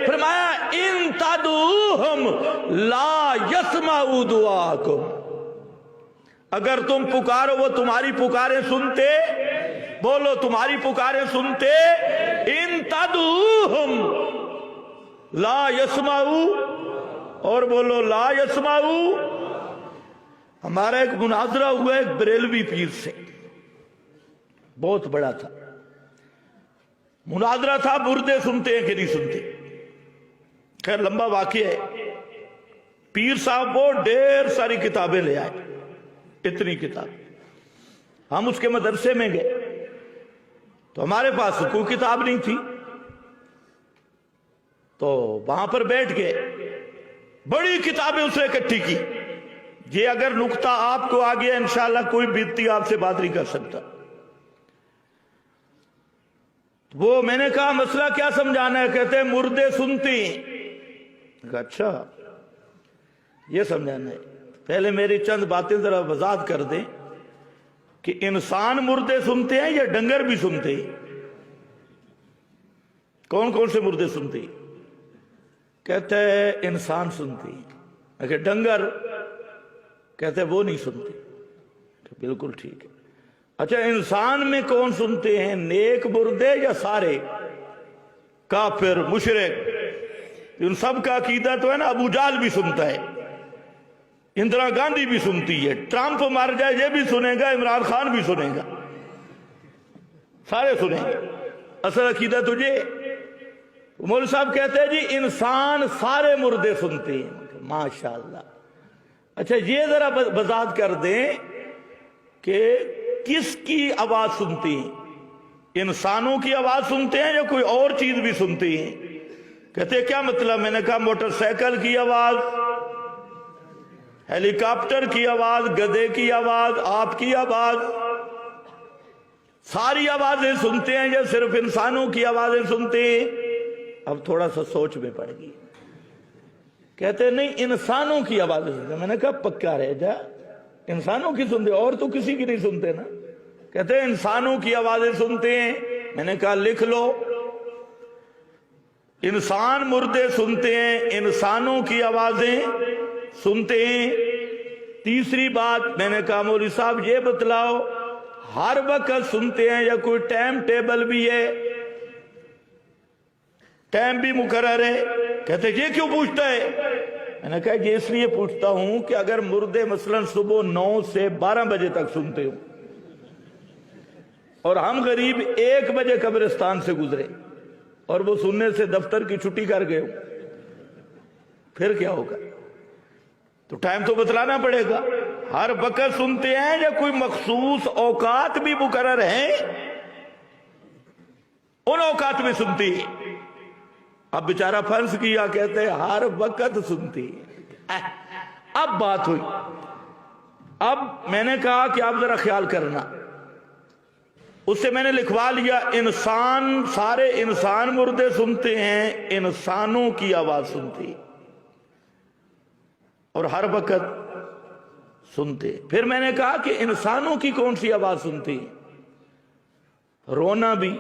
فرمایا ان تدعوہم لا یسمعوا دعاءکم، اگر تم پکارو وہ تمہاری پکاریں سنتے، بولو تمہاری پکاریں سنتے، ان تدعوہم لا یسمعوا، اور بولو لا یسمعوا۔ ہمارا ایک مناظرہ ہوا ایک بریلوی پیر سے، بہت بڑا تھا مناظرہ تھا، مردے سنتے ہیں کہ نہیں سنتے، خیر لمبا واقعہ ہے۔ پیر صاحب وہ ڈھیر ساری کتابیں لے آئے، اتنی کتاب، ہم اس کے مدرسے میں گئے تو ہمارے پاس کوئی کتاب نہیں تھی، تو وہاں پر بیٹھ گئے، بڑی کتابیں اس نے اکٹھی کی، یہ اگر نقطہ آپ کو آ گیا انشاءاللہ کوئی بیتی آپ سے بات نہیں کر سکتا۔ وہ میں نے کہا مسئلہ کیا سمجھانا ہے؟ کہتے ہیں مردے سنتے ہیں۔ اچھا یہ سمجھانا ہے، پہلے میری چند باتیں ذرا وضاحت کر دیں کہ انسان مردے سنتے ہیں یا ڈنگر بھی سنتے ہیں؟ کون کون سے مردے سنتے ہیں؟ کہتے ہیں انسان سنتے ہیں، اگر ڈنگر کہتے ہیں وہ نہیں سنتے۔ بالکل ٹھیک ہے۔ اچھا انسان میں کون سنتے ہیں، نیک مردے یا سارے؟ کافر مشرک، ان سب کا عقیدہ تو ہے نا، ابو جہل بھی سنتا ہے، اندرا گاندھی بھی سنتی ہے، ٹرمپ مر جائے یہ بھی سنے گا، عمران خان بھی سنے گا، سارے سنیں گے۔ اصل عقیدہ تجھے مولوی صاحب کہتے ہیں جی انسان سارے مردے سنتے ہیں۔ ماشاءاللہ۔ اچھا یہ ذرا وضاحت کر دیں کہ کس کی آواز سنتے ہیں، انسانوں کی آواز سنتے ہیں یا کوئی اور چیز بھی سنتے ہیں؟ کہتے ہیں کیا مطلب؟ میں نے کہا موٹر سائیکل کی آواز، ہیلی کاپٹر کی آواز، گدھے کی آواز، آپ کی آواز، ساری آوازیں سنتے ہیں یا صرف انسانوں کی آوازیں سنتے ہیں؟ اب تھوڑا سا سوچ میں پڑ گئی۔ کہتے ہیں نہیں انسانوں کی آوازیں سنتے ہیں۔ میں نے کہا پکا رہ جا، انسانوں کی سنتے اور تو کسی کی نہیں سنتے نا؟ کہتے ہیں انسانوں کی آوازیں سنتے ہیں۔ میں نے کہا لکھ لو، انسان مردے سنتے ہیں، انسانوں کی آوازیں سنتے ہیں۔ تیسری بات میں نے کہا مولوی صاحب یہ بتلاؤ ہر وقت سنتے ہیں یا کوئی ٹائم ٹیبل بھی ہے، ٹائم بھی مقرر ہے؟ کہتے ہیں یہ کیوں پوچھتا ہے؟ میں نے کہا یہ اس لیے پوچھتا ہوں کہ اگر مردے مثلا صبح 9 سے 12 بجے تک سنتے ہو اور ہم غریب 1 بجے قبرستان سے گزرے اور وہ سننے سے دفتر کی چھٹی کر گئے ہو، پھر کیا ہوگا؟ تو ٹائم تو بتلانا پڑے گا۔ ہر وقت سنتے ہیں یا کوئی مخصوص اوقات بھی مقرر ہیں؟ ان اوقات میں سنتی ہے۔ اب بیچارہ فرض کیا، کہتے ہیں ہر وقت سنتی ہے۔ اب بات ہوئی، اب میں نے کہا کہ آپ ذرا خیال کرنا، اس سے میں نے لکھوا لیا انسان، سارے انسان مردے سنتے ہیں، انسانوں کی آواز سنتی اور ہر وقت سنتے۔ پھر میں نے کہا کہ انسانوں کی کون سی آواز سنتی؟ رونا بھی،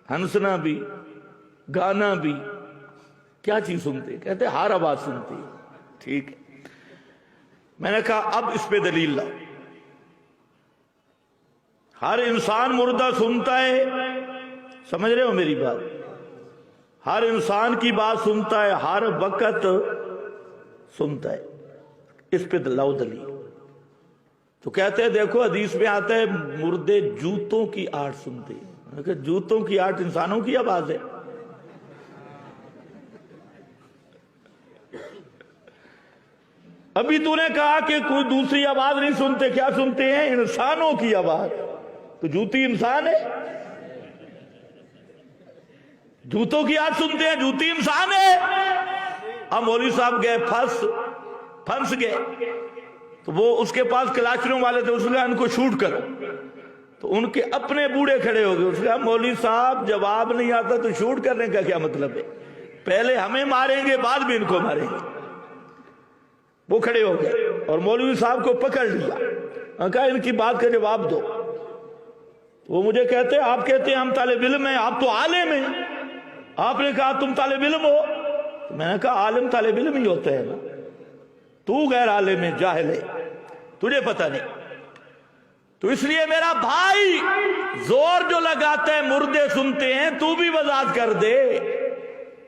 ہنسنا بھی، گانا بھی، کیا چیز سنتے؟ کہتے ہر آواز سنتی۔ ٹھیک ہے، میں نے کہا اب اس پہ دلیل لاؤ۔ ہر انسان مردہ سنتا ہے، سمجھ رہے ہو میری بات؟ ہر انسان کی بات سنتا ہے، ہر وقت سنتا ہے، اس پہ لاؤ دلیل۔ تو کہتے ہیں دیکھو حدیث میں آتا ہے مردے جوتوں کی آہٹ سنتے ہیں۔ کہ جوتوں کی آہٹ انسانوں کی آواز ہے؟ ابھی تو نے کہا کہ کوئی دوسری آواز نہیں سنتے، کیا سنتے ہیں؟ انسانوں کی آواز۔ تو جوتی انسان ہے؟ جوتوں کی آواز سنتے ہیں، جوتی انسان ہے؟ اب مولوی صاحب گئے پھنس گئے، تو وہ اس کے پاس کلاس روم والے تھے، اس نے کہا ان کو شوٹ کرو، تو ان کے اپنے بوڑھے کھڑے ہو گئے۔ اس نے کہا مولوی صاحب جواب نہیں آتا تو شوٹ کرنے کا کیا مطلب ہے؟ پہلے ہمیں ماریں گے بعد میں ان کو ماریں گے۔ وہ کھڑے ہو گئے اور مولوی صاحب کو پکڑ لیا، کہا ان کی بات کا جواب دو۔ وہ مجھے کہتے آپ کہتے ہیں ہم طالب علم ہیں، آپ تو عالم ہیں، آپ نے کہا تم طالب علم ہو؟ تو میں نے کہا عالم طالب علم ہی ہوتا ہے نا، تو غیر عالم ہے، جاہل ہے، تجھے پتہ نہیں۔ تو اس لیے میرا بھائی زور جو لگاتا ہے مردے سنتے ہیں، تو بھی وضاحت کر دے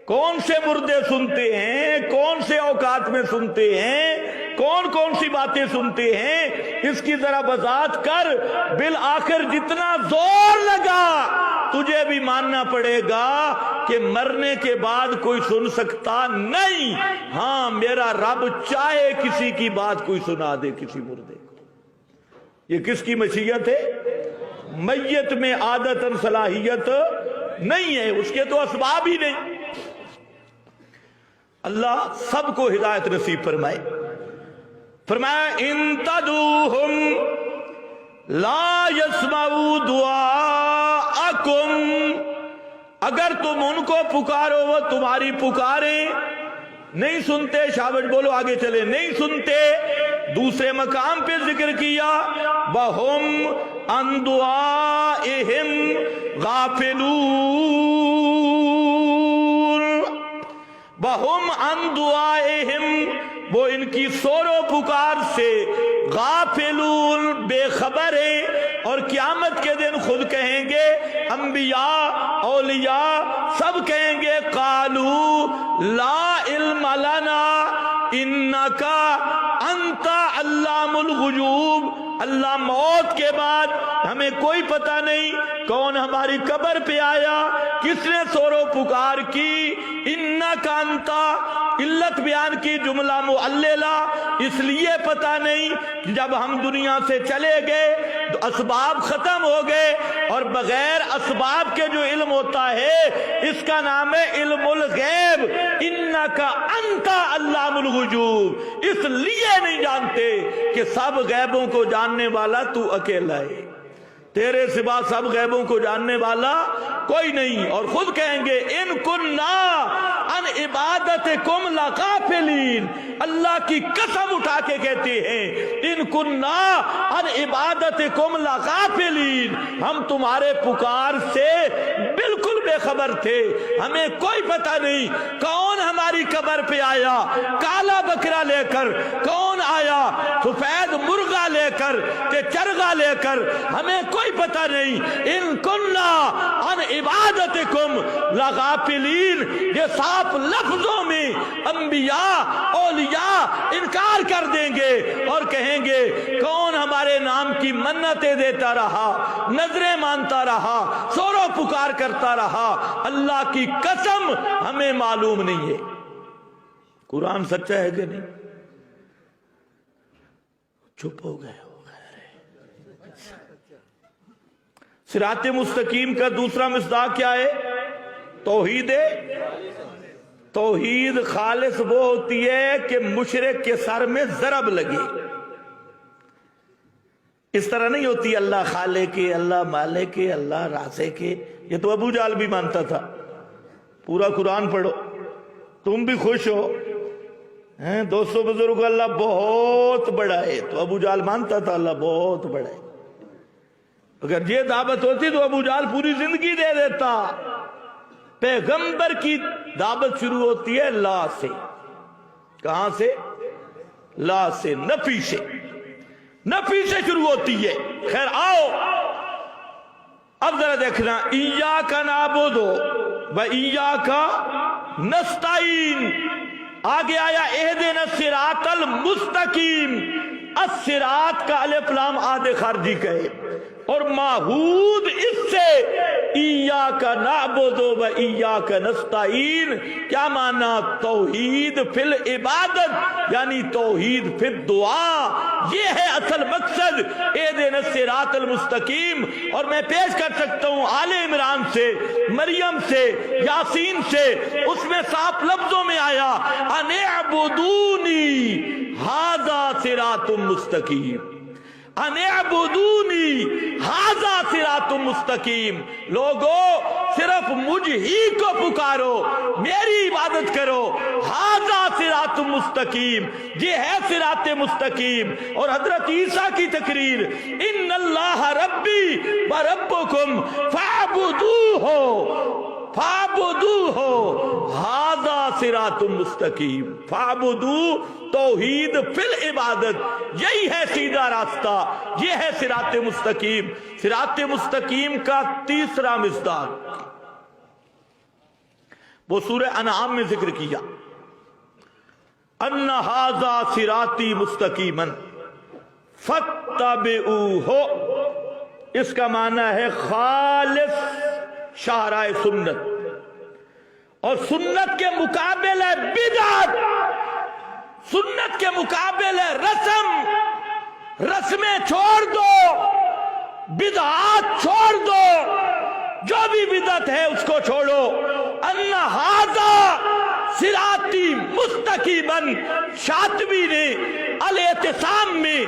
کون سے مردے سنتے ہیں، کون سے اوقات میں سنتے ہیں، کون کون سی باتیں سنتے ہیں، اس کی ذرا وضاحت کر۔ بالآخر جتنا زور لگا تجھے بھی ماننا پڑے گا کہ مرنے کے بعد کوئی سن سکتا نہیں۔ ہاں میرا رب چاہے کسی کی بات کوئی سنا دے کسی مردے کو، یہ کس کی مشیت ہے؟ میت میں عادتاً صلاحیت نہیں ہے، اس کے تو اسباب ہی نہیں۔ اللہ سب کو ہدایت نصیب فرمائے۔ فرمایا ان تدعوہم لا يسمعوا دعاءکم، اگر تم ان کو پکارو وہ تمہاری پکاریں نہیں سنتے۔ شاباش بولو، آگے چلے، نہیں سنتے۔ دوسرے مقام پہ ذکر کیا وَهُمْ عَنْ دُعَائِهِمْ غَافِلُونَ، وَهُمْ عَنْ دُعَائِهِمْ، وہ ان کی سور و پکار سے غافلون، بے خبر ہیں۔ اور قیامت کے دن خود کہیں گے، انبیاء اولیاء سب کہیں گے قالوا لا علم لنا انکا انت علام الغیوب، اللہ موت کے بعد ہمیں کوئی پتہ نہیں کون ہماری قبر پہ آیا، کس نے سور و پکار کی۔ انکا انتا علت بیان کی جملہ معللہ، اس لیے پتہ نہیں کہ جب ہم دنیا سے چلے گئے تو اسباب ختم ہو گئے، اور بغیر اسباب کے جو علم ہوتا ہے اس کا نام ہے علم الغیب۔ انکا انت علام الغیوب، اس لیے نہیں جانتے کہ سب غیبوں کو جاننے والا تو اکیلا ہے، تیرے سوا سب غیبوں کو جاننے والا کوئی نہیں۔ اور خود کہیں گے ان کننا ان عبادتکم لغافلین، اللہ کی قسم اٹھا کے کہتے ہیں ان کننا ان عبادتکم لغافلین، ہم تمہارے پکار سے بالکل بے خبر تھے، ہمیں کوئی پتہ نہیں کون ہماری قبر پہ آیا، کالا بکرا لے کر کون آیا، سفید مرغا لے کر کہ چرغا لے کر، ہمیں کوئی پتہ نہیں۔ ان کننا ان عبادتکم لغافلین، یہ صاف لفظوں میں انبیاء اولیاء انکار کر دیں گے اور کہیں گے کون ہمارے نام کی منتیں دیتا رہا، نظریں مانتا رہا، سور و پکار کرتا رہا، اللہ کی قسم ہمیں معلوم نہیں ہے۔ قرآن سچا ہے کہ نہیں؟ چپ ہو گئے۔ صراط مستقیم کا دوسرا مصداق کیا ہے؟ توحید۔ توحید خالص وہ ہوتی ہے کہ مشرک کے سر میں ضرب لگے، اس طرح نہیں ہوتی اللہ خالق ہے، اللہ مالک ہے، اللہ رازق ہے۔ یہ تو ابو جہل بھی مانتا تھا۔ پورا قرآن پڑھو تم بھی خوش ہو۔ دوستو بزرگ، اللہ بہت بڑا ہے، تو ابو جہل مانتا تھا اللہ بہت بڑا ہے۔ اگر یہ دعوت ہوتی تو ابو جہل پوری زندگی دے دیتا۔ پیغمبر کی دعوت شروع ہوتی ہے لا سے۔ کہاں سے؟ لا سے، نفی سے، نفی سے شروع ہوتی ہے۔ خیر آؤ اب ذرا دیکھنا، ایاک نعبد و ایاک نستعین، آگے آیا اہدنا الصراط المستقیم۔ الصراط کا الف لام عہد خارجی کا ہے، اور معہود اس سے ایاک نعبد و ایاک نستعین، کیا معنی؟ توحید فی العبادت، یعنی توحید فی الدعا، یہ ہے اصل مقصد اہدنا الصراط المستقیم۔ اور میں پیش کر سکتا ہوں آل عمران سے، مریم سے، یاسین سے، اس میں صاف لفظوں میں آیا ان اعبدونی ھذا صراط مستقیم، ان اعبدونی ھذا صراط مستقیم۔ لوگو صرف مجھ ہی کو پکارو، میری عبادت کرو، ھذا صراط مستقیم، یہ ہے صراط مستقیم۔ اور حضرت عیسیٰ کی تقریر ان اللہ ربی و ربکم فاعبدوہ، فَعْبُدُوهُ هَذَا صِرَاطٌ مُسْتَقِيم. فَعْبُدُو توحید فی العبادت، یہی ہے سیدھا راستہ، یہ ہے صراط مستقیم. صراط مستقیم کا تیسرا مصداق وہ سورہ انعام میں ذکر کیا، ان ھذا صراطی مستقیما فاتبعوہ. اس کا معنی ہے خالص شاہراہ سنت، اور سنت کے مقابل ہے بدعت، سنت کے مقابل ہے رسمیں چھوڑ دو، بدعات چھوڑ دو، جو بھی بدعت ہے اس کو چھوڑو. ان ھذا صراطی مستقیما، شاطبی نے الاعتصام میں